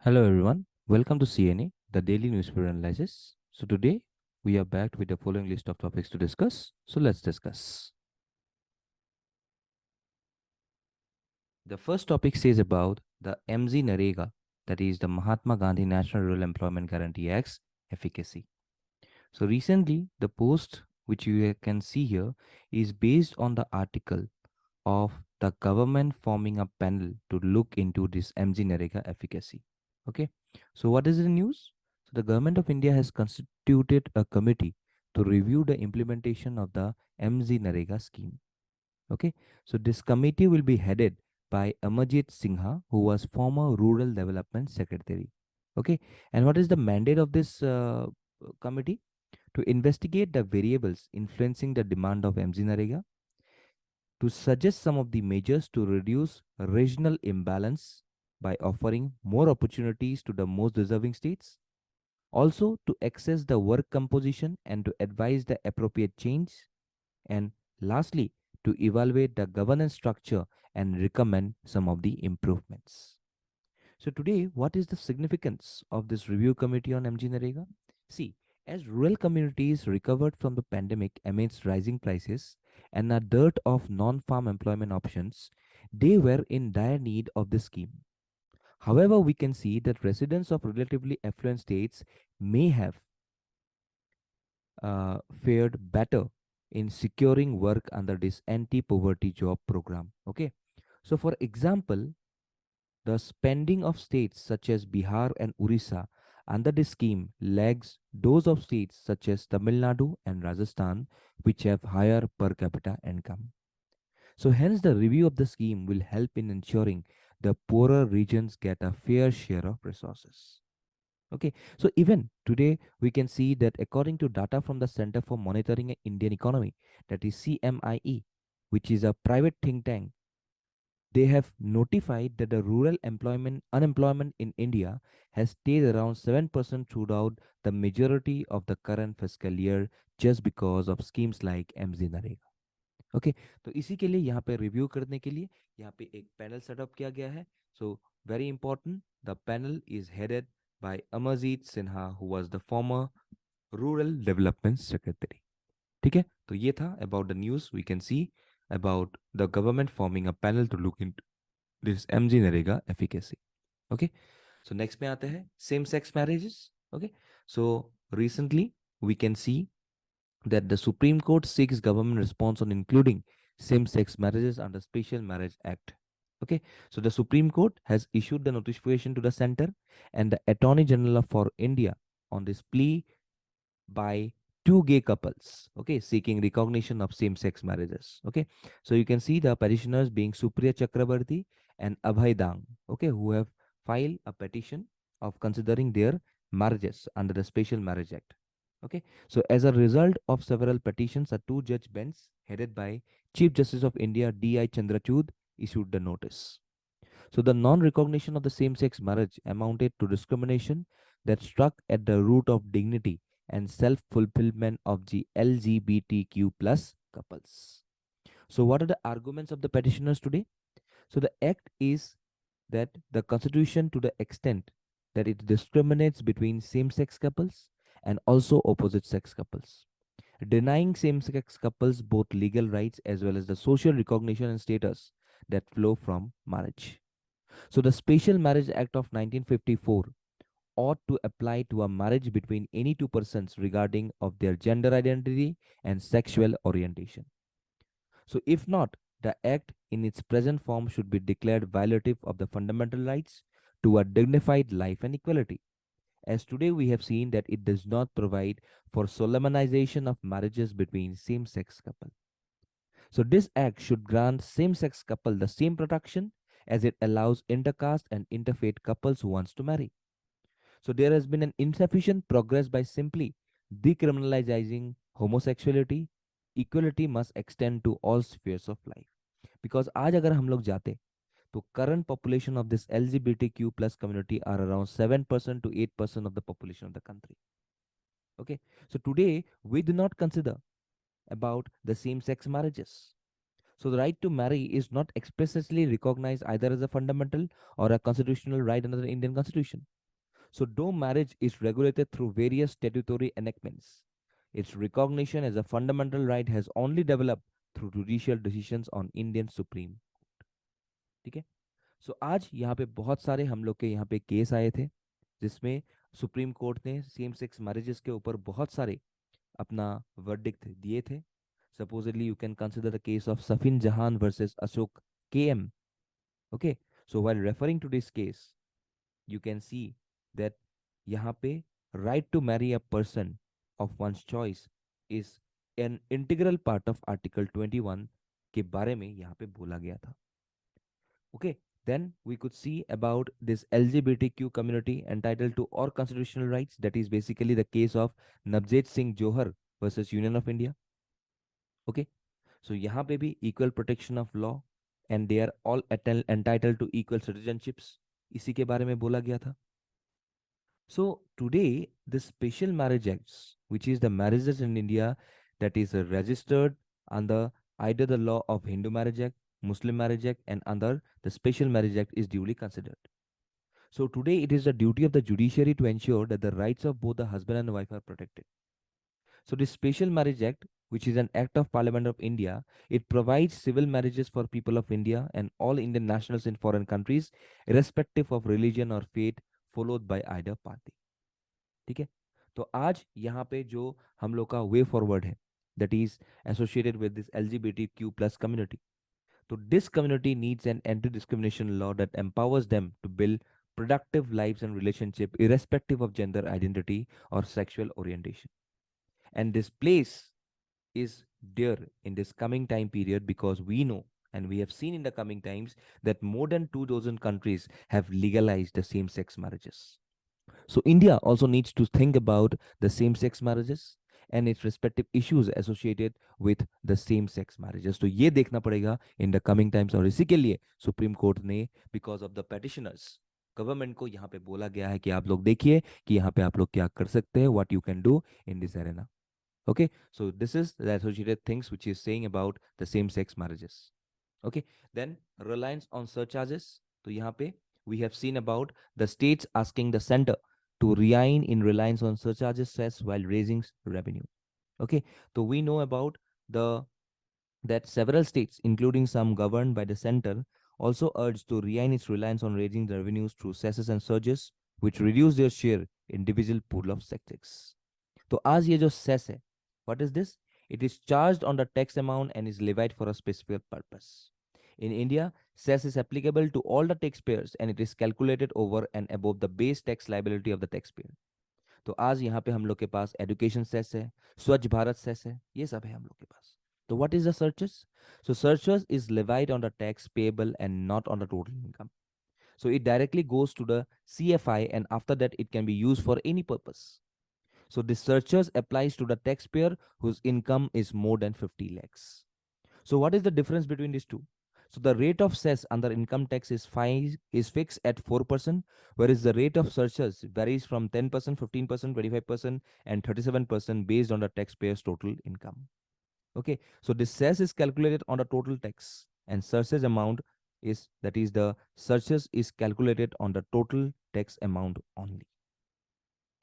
Hello everyone, welcome to CNA, the daily newspaper analysis. So today we are back with the following list of topics to discuss. So let's discuss. The first topic says about the MZ Narega, that is the Mahatma Gandhi National Rural Employment Guarantee Act's efficacy. So recently the post which you can see here is based on the article of the government forming a panel to look into this MZ Narega efficacy. Okay, so what is the news? So the government of India has constituted a committee to review the implementation of the MZ Narega scheme. Okay, so this committee will be headed by Amarjit Singha, who was former Rural Development Secretary. Okay, and what is the mandate of this committee? To investigate the variables influencing the demand of MZ Narega, to suggest some of the measures to reduce regional imbalance by offering more opportunities to the most deserving states, also to access the work composition and to advise the appropriate change, and lastly, to evaluate the governance structure and recommend some of the improvements. So today, what is the significance of this review committee on MG Narega? See, as rural communities recovered from the pandemic amidst rising prices and a dearth of non-farm employment options, they were in dire need of the scheme. However, we can see that residents of relatively affluent states may have fared better in securing work under this anti-poverty job program. Okay, so for example, the spending of states such as Bihar and Orissa under this scheme lags those of states such as Tamil Nadu and Rajasthan, which have higher per capita income. So, hence, the review of the scheme will help in ensuring the poorer regions get a fair share of resources. Okay, so even today we can see that according to data from the Center for Monitoring Indian Economy, that is CMIE, which is a private think tank, they have notified that the rural unemployment in India has stayed around 7% throughout the majority of the current fiscal year just because of schemes like MZ Narega. Okay तो इसी के लिए यहाँ पे review करने के लिए यहाँ पे एक पैनल सेटअप किया गया है so very important the panel is headed by Amarjeet Sinha who was the former rural development secretary ठीक है तो ये था about the news we can see about the government forming a panel to look into this MG Narega efficacy. Okay, so next में आते हैं same sex marriages. Okay, so recently we can see that the Supreme Court seeks government response on including same sex marriages under Special Marriage Act. Okay, so the Supreme Court has issued the notification to the center and the Attorney General for India on this plea by two gay couples, okay, seeking recognition of same-sex marriages. Okay, so you can see the petitioners being Supriya Chakrabarti and Abhay Dang, okay, who have filed a petition of considering their marriages under the Special Marriage Act. Okay, so as a result of several petitions, a two-judge bench headed by Chief Justice of India D.I. Chandrachud issued the notice. So the non-recognition of the same-sex marriage amounted to discrimination that struck at the root of dignity and self-fulfillment of the LGBTQ plus couples. So what are the arguments of the petitioners today? So the act is that the constitution, to the extent that it discriminates between same-sex couples and also opposite-sex couples, denying same-sex couples both legal rights as well as the social recognition and status that flow from marriage. So the Special Marriage Act of 1954 ought to apply to a marriage between any two persons regarding of their gender identity and sexual orientation. So if not, the act in its present form should be declared violative of the fundamental rights to a dignified life and equality. As today we have seen that it does not provide for solemnization of marriages between same-sex couples. So this act should grant same-sex couple the same protection as it allows intercaste and interfaith couples who wants to marry. So there has been an insufficient progress by simply decriminalizing homosexuality. Equality must extend to all spheres of life. Because आज अगर हम लोग जाते तो current population of this LGBTQ plus community are around 7% to 8% of the population of the country. Okay, so today we do not consider about the same-sex marriages. So the right to marry is not explicitly recognized either as a fundamental or a constitutional right under the Indian Constitution. So though marriage is regulated through various statutory enactments, its recognition as a fundamental right has only developed through judicial decisions on Indian Supreme. ठीक है. सो आज यहाँ पे बहुत सारे हम लोग के यहाँ पे केस आए थे जिसमें सुप्रीम कोर्ट ने सेम सेक्स मैरिजेस के ऊपर बहुत सारे अपना वर्डिक्ट दिए थे. Supposedly, you can consider the case of Safin Jahan versus Ashok KM. Okay, so while referring to this case, you can see that यहाँ पे right to marry a person of one's choice is an integral part of Article 21 के बारे में यहाँ पे बोला गया था. Okay, then we could see about this LGBTQ community entitled to all constitutional rights. That is basically the case of Navjit Singh Johar versus Union of India. Okay, so यहाँ पे भी equal protection of law and they are all entitled to equal citizenships. इसी के बारे में बोला गया था. So today, the Special Marriage Acts, which is the marriages in India that is registered under either the law of Hindu Marriage Act, Muslim Marriage Act, and under the Special Marriage Act is duly considered. So today, it is the duty of the judiciary to ensure that the rights of both the husband and wife are protected. So this Special Marriage Act, which is an act of Parliament of India, it provides civil marriages for people of India and all Indian nationals in foreign countries, irrespective of religion or faith, followed by either party. ठीक है. तो आज यहाँ पे जो हम लोग का वे फॉरवर्ड है that is associated with this LGBTQ plus community. तो this community needs an anti discrimination law that empowers them to build productive lives and relationship irrespective of gender identity or sexual orientation. And this place is there in this coming time period because we know and we have seen in the coming times that more than 2000 countries have legalized the same sex marriages. So India also needs to think about the same-sex marriages and its respective issues associated with the same-sex marriages. तो ये देखना पड़ेगा in the coming times और इसी के लिए supreme court ने because of the petitioners government को यहाँ पे बोला गया है कि आप लोग देखिए कि यहाँ पे आप लोग क्या कर सकते हैं what you can do in this arena. Okay, so this is the associated things which is saying about the same-sex marriages. Okay, then reliance on surcharges. तो यहाँ पे we have seen about the states asking the center to rein in reliance on surcharges cess while raising revenue. Okay, so we know about the that several states, including some governed by the center, also urged to rein its reliance on raising the revenues through cesses and surges, which reduce their share in individual pool of sectors. तो आज ये जो cess है, what is this? It is charged on the tax amount and is levied for a specific purpose. In India, cess is applicable to all the taxpayers and it is calculated over and above the base tax liability of the taxpayer. तो आज यहाँ पे हम लोग के पास education cess है, स्वच्छ Bharat cess है, ये सब है हम लोग के पास. So what is the surcharge? So surcharge is levied on the tax payable and not on the total income. So it directly goes to the CFI and after that it can be used for any purpose. So this surcharge applies to the taxpayer whose income is more than 50 lakhs. So what is the difference between these two? So the rate of cess under income tax is fixed at 4%, whereas the rate of surcharge varies from 10%, 15%, 25%, and 37% based on the taxpayer's total income. Okay, so this cess is calculated on the total tax, and surcharge amount is the surcharge is calculated on the total tax amount only.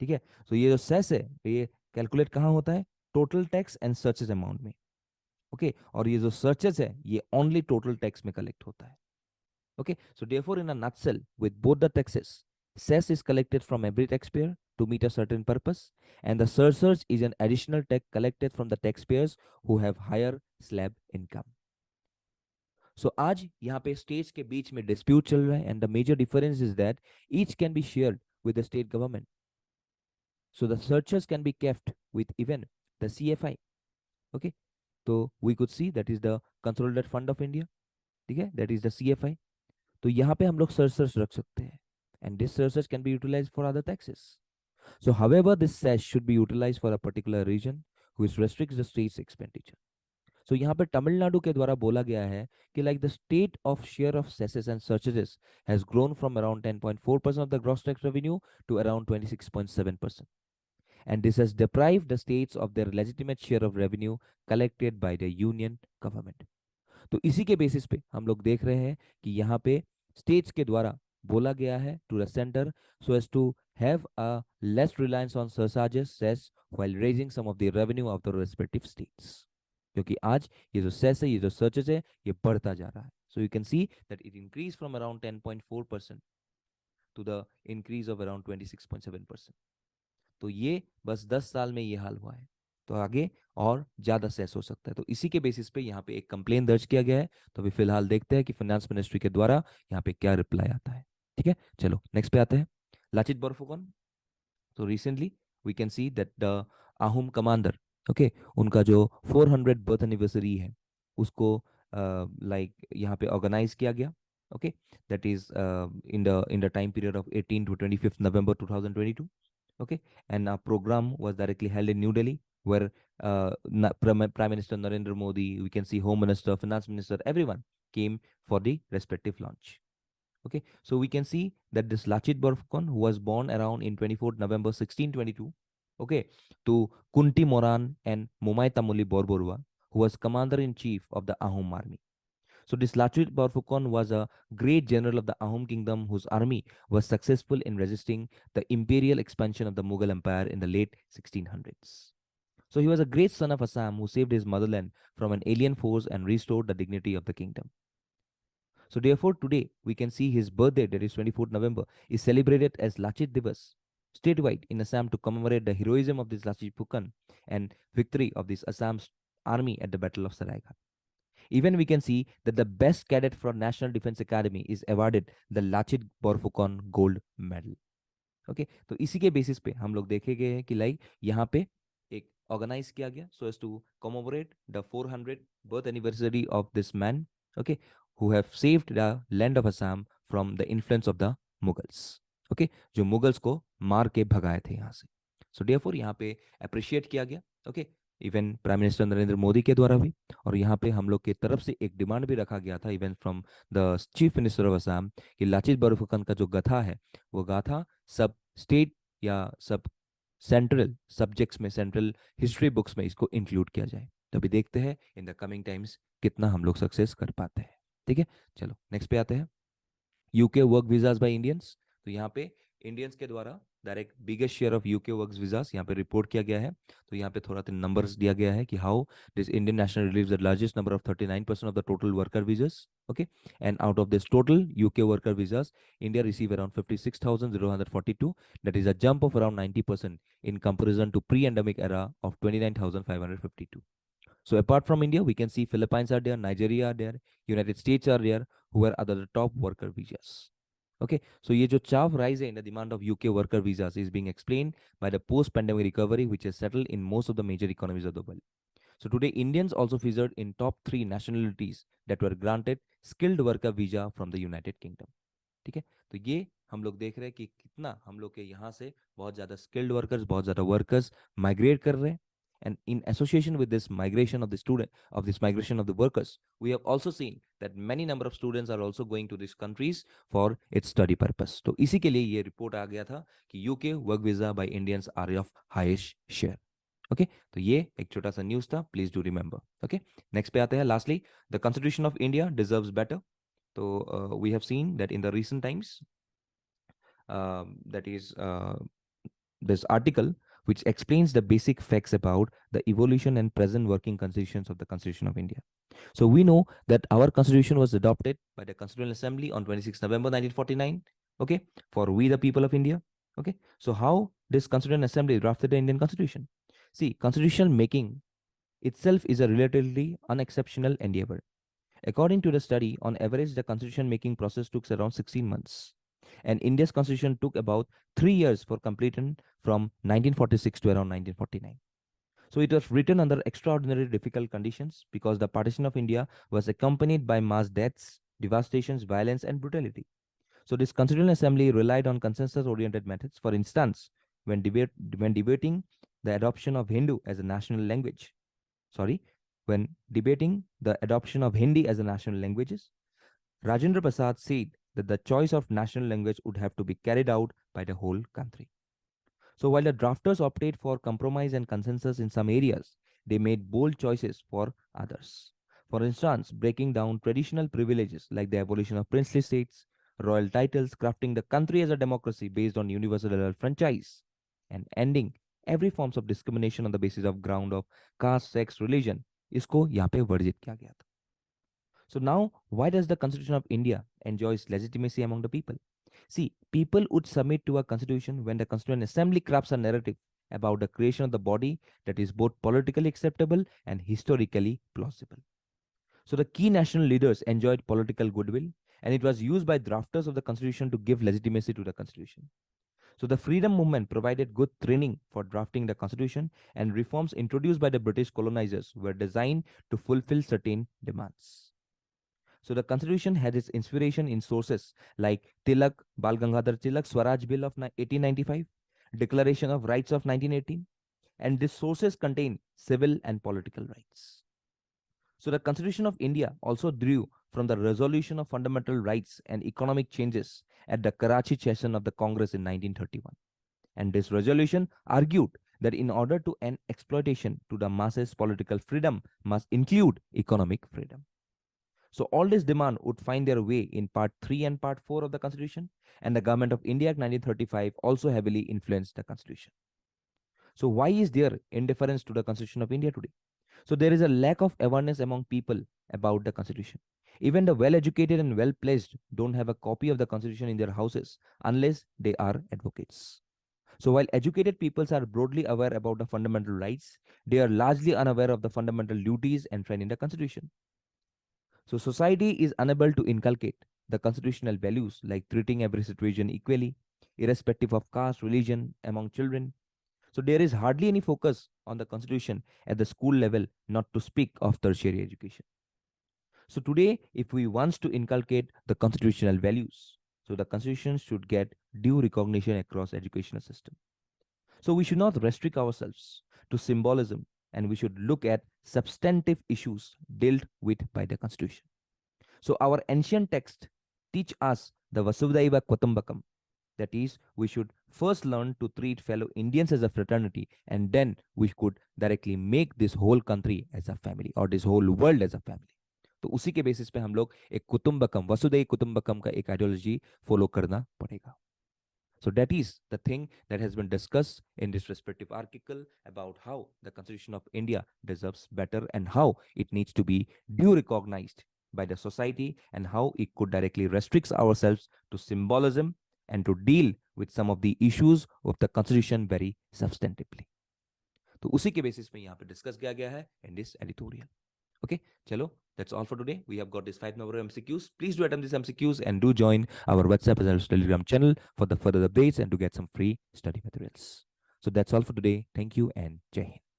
ठीक है. So ये जो cess है ये calculate कहाँ होता है? Total tax and searches amount में. ओके, और ये जो सर्चेस है ये ओनली टोटल टैक्स में कलेक्ट होता है. Okay, so therefore in a nutshell with both the taxes cess is collected from every taxpayer to meet a certain purpose and the surcharge is an additional tax collected from the taxpayers who have higher slab income. So आज यहाँ पे states के बीच में dispute चल रहा है and the major difference is that each can be shared with the state government. So the surcharge can be kept with even the CFI. Okay, so we could see that is the consolidated fund of India. ठीक है, that is the CFI. तो यहाँ पे हम लोग surcharge रख सकते हैं and this surcharge can be utilized for other taxes. So however this cess should be utilized for a particular region which restricts the state's expenditure. So यहाँ पे तमिलनाडु के द्वारा बोला गया है कि like the state of share of cesses and surcharges has grown from around 10.4% of the gross tax revenue to around 26.7%. And this has deprived the states of their legitimate share of revenue collected by the union government. तो इसी के basis पे हम लोग देख रहे हैं कि यहाँ पे स्टेट्स के द्वारा बोला गया है to the centre so as to have a less reliance on surcharges cess while raising some of the revenue of the respective states, क्योंकि आज ये जो सेस है, ये जो सर्चेज है, ये बढ़ता जा रहा है. So you can see that it increase from around 10.4% to the increase of around 26.7%. तो ये बस 10 साल में ये हाल हुआ है. तो आगे और ज्यादा सेस हो सकता है. तो इसी के बेसिस पे यहाँ पे एक कंप्लेन दर्ज किया गया है. तो अभी फिलहाल देखते हैं कि फाइनेंस मिनिस्ट्री के द्वारा यहाँ पे क्या रिप्लाई आता है. ठीक है, चलो नेक्स्ट पे आते हैं. लाचित बोरफुकन. तो recently we can see that the Ahom commander, okay, उनका जो 400 बर्थ एनिवर्सरी है उसको यहाँ पे ऑर्गेनाइज किया गया. Okay, that is in the time period of 18 to 25th November 2022. Okay, and our program was directly held in New Delhi, where Prime Minister Narendra Modi, we can see Home Minister, Finance Minister, everyone came for the respective launch. Okay, so we can see that this Lachit Borfukon, who was born around in 24th November 1622, okay, to Kunti Moran and Mumai Tamuli Borborua, who was commander in chief of the Ahom army. So this Lachit Borfukon was a great general of the Ahom kingdom whose army was successful in resisting the imperial expansion of the Mughal Empire in the late 1600s. So he was a great son of Assam who saved his motherland from an alien force and restored the dignity of the kingdom. So therefore today we can see his birthday, that is 24th November, is celebrated as Lachit Divas statewide in Assam to commemorate the heroism of this Lachit Pukan and victory of this Assam's army at the Battle of Saraighat. Even we can see that the best cadet from National Defense Academy is awarded the Lachit Borfukon Gold Medal. Okay, तो इसी के basis पे हम लोग देखे गए हैं कि लाइक यहाँ पे एक ऑर्गेनाइज किया गया so as to commemorate the 400 birth anniversary of this man, okay, who have saved the land of Assam from the influence of the Mughals. Okay, जो मुगल्स को मार के भगाए थे यहाँ से. सो देयरफॉर यहाँ पे अप्रिशिएट किया गया. Okay, even prime minister Narendra Modi के द्वारा भी. और यहाँ पे हम लोग की तरफ से एक डिमांड भी रखा गया था even from the chief minister of Assam कि लाचित बोरफुकन का जो गाथा है वो गाथा सब स्टेट या सब सेंट्रल सब्जेक्ट्स में, सेंट्रल हिस्ट्री बुक्स में इसको इंक्लूड किया जाए. तो अभी देखते हैं इन द कमिंग टाइम्स कितना हम लोग सक्सेस कर पाते हैं. ठीक है, चलो नेक्स्ट पे आते हैं. UK work visas by Indians. तो यहाँ पे इंडियंस के द्वारा direct biggest share of UK work visas यहाँ पे रिपोर्ट किया गया है. तो यहाँ पे थोड़ा नंबर्स दिया गया है कि how this Indian national relieves the largest number of 39% of the total worker visas. Okay, and out of this total UK worker visas India receive around 56,042. That is a jump of around 90% in comparison to pre-endemic era of 29,552. So apart from India, we can see Philippines are there, Nigeria are there, United States are there, who are other top worker visas. Okay, so ये जो sharp rise in the demand of UK worker visas is being explained by the post-pandemic recovery, which has settled in most of the major economies of the world. So today, Indians also featured in top 3 nationalities that were granted skilled worker visa from the United Kingdom. ठीक है, तो ये हम लोग देख रहे हैं कि कितना हम लोग के यहाँ से बहुत ज़्यादा स्किल्ड वर्कर्स, बहुत ज़्यादा वर्कर्स माइग्रेट कर रहे हैं. And in association with this migration of the student, of this migration of the workers, we have also seen that many number of students are also going to these countries for its study purpose. तो इसी के लिए ये report आ गया था कि UK work visa by Indians are of highest share. Okay, तो ये एक छोटा सा न्यूज था, please do remember. Okay, next पे आते हैं. Lastly, the constitution of India deserves better. So we have seen that in the recent times, that is this article which explains the basic facts about the evolution and present working constitutions of the Constitution of India. So we know that our Constitution was adopted by the Constitutional Assembly on 26 November 1949. Okay, for we the people of India. Okay, so how this Constitutional Assembly drafted the Indian Constitution? See, constitutional making itself is a relatively unexceptional endeavor. According to the study, on average, the constitution making process took around 16 months. And India's constitution took about 3 years for completion from 1946 to around 1949. So it was written under extraordinarily difficult conditions because the partition of India was accompanied by mass deaths, devastations, violence, and brutality. So this Constitutional Assembly relied on consensus-oriented methods. For instance, when debating the adoption of Hindu as a national language, when debating the adoption of Hindi as a national languages, Rajendra Prasad said that the choice of national language would have to be carried out by the whole country. So while the drafters opted for compromise and consensus in some areas, they made bold choices for others. For instance, breaking down traditional privileges like the abolition of princely states, royal titles, crafting the country as a democracy based on universal adult franchise, and ending every forms of discrimination on the basis of ground of caste, sex, religion. इसको यहाँ पे वर्जित किया गया था. So now, why does the Constitution of India enjoys legitimacy among the people? See, people would submit to a constitution when the Constituent Assembly crafts a narrative about the creation of the body that is both politically acceptable and historically plausible. So the key national leaders enjoyed political goodwill, and it was used by drafters of the constitution to give legitimacy to the constitution. So the freedom movement provided good training for drafting the constitution, and reforms introduced by the British colonizers were designed to fulfill certain demands. So the constitution had its inspiration in sources like Tilak, Bal Gangadhar Tilak, Swaraj Bill of 1895, Declaration of Rights of 1918, and these sources contain civil and political rights. So the Constitution of India also drew from the resolution of fundamental rights and economic changes at the Karachi session of the Congress in 1931. And this resolution argued that in order to end exploitation to the masses, political freedom must include economic freedom. So all this demand would find their way in Part 3 and Part 4 of the Constitution, and the Government of India Act 1935 also heavily influenced the Constitution. So why is there indifference to the Constitution of India today? So there is a lack of awareness among people about the Constitution. Even the well-educated and well-placed don't have a copy of the Constitution in their houses unless they are advocates. So while educated peoples are broadly aware about the fundamental rights, they are largely unaware of the fundamental duties enshrined in the Constitution. So society is unable to inculcate the constitutional values like treating every situation equally, irrespective of caste, religion among children. So there is hardly any focus on the constitution at the school level, not to speak of tertiary education. So today, if we want to inculcate the constitutional values, so the constitution should get due recognition across educational system. So we should not restrict ourselves to symbolism, and we should look at substantive issues dealt with by the constitution. So our ancient text teach us the Vasudhaiva Kutumbakam. That is, we should first learn to treat fellow Indians as a fraternity, and then we could directly make this whole country as a family or this whole world as a family. तो उसी के basis पे हम लोग एक कुटुंबकम वसुधैव कुटुंबकम का एक आइडियोलॉजी फॉलो करना पड़ेगा. So that is the thing that has been discussed in this respective article about how the Constitution of India deserves better and how it needs to be due recognized by the society and how it could directly restrict ourselves to symbolism and to deal with some of the issues of the Constitution very substantively. तो उसी के basis पे यहाँ पे discuss किया गया है in this editorial. Okay, chalo, that's all for today. We have got these 5 number of MCQs. Please do attempt these MCQs and do join our WhatsApp as well as Telegram channel for the further updates and to get some free study materials. So that's all for today. Thank you and Jai Hind.